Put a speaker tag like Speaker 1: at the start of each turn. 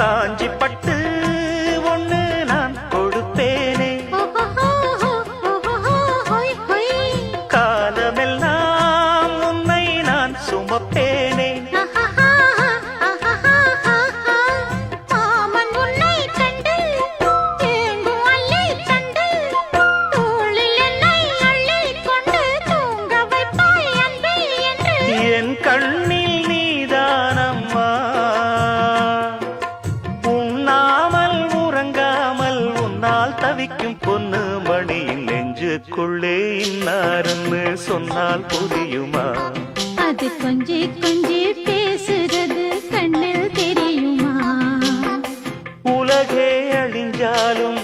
Speaker 1: காஞ்சி பட்டு ஒண்ணு நான் கொடுப்பேனே, காலமெல்லாம் உன்னை நான் சுமப்பேனே. என் கண்ணில் நீதானம்மா, உண்ணாமல் உறங்காமல் உன்னால் தவிக்கும் பொண்ணு மணியின் நெஞ்சுக்குள்ளே இன்னாருன்னு சொன்னால் புரியுமா?
Speaker 2: அது கொஞ்சி கொஞ்சி பேசுறது கண்ணில் தெரியுமா?
Speaker 1: உலகே அழிஞ்சாலும்